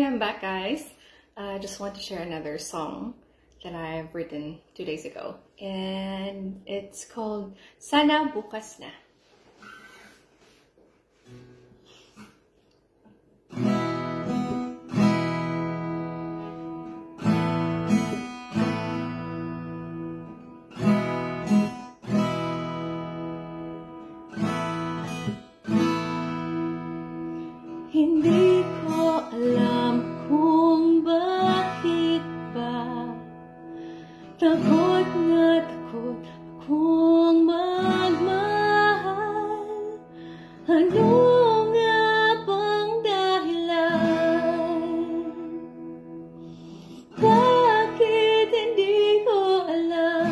I'm back, guys. I just want to share another song that I've written 2 days ago. And it's called Sana Bukas Na. Hindi ko alam kung bakit ba takot na takot akong magmahal. Ano nga bang dahilan? Bakit hindi ko alam?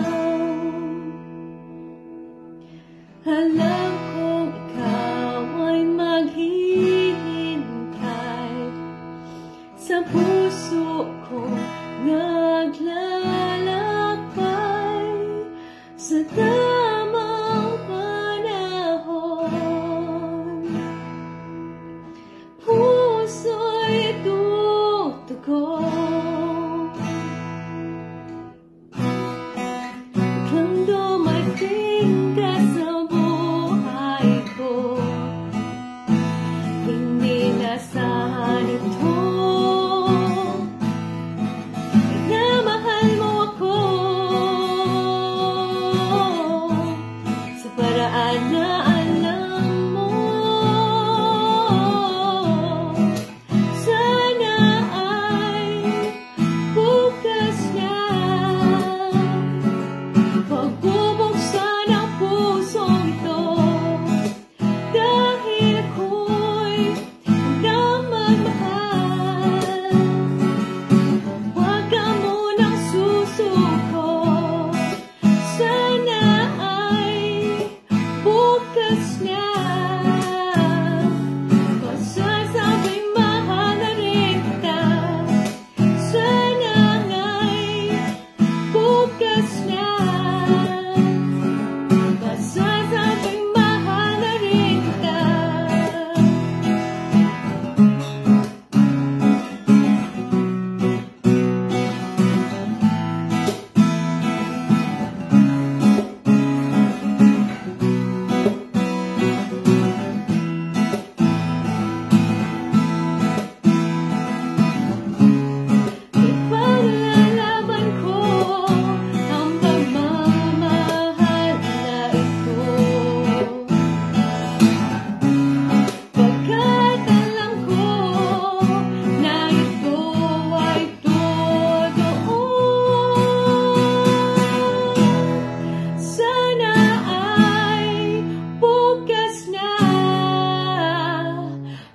Alam kong ikaw ay sa puso ko naglalakbay sa tamang panahon. Puso'y tutugon. Biglang dumating ka sa buhay ko, hindi nasahan ito.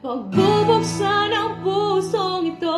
Pagbubuksan ang pusong ito.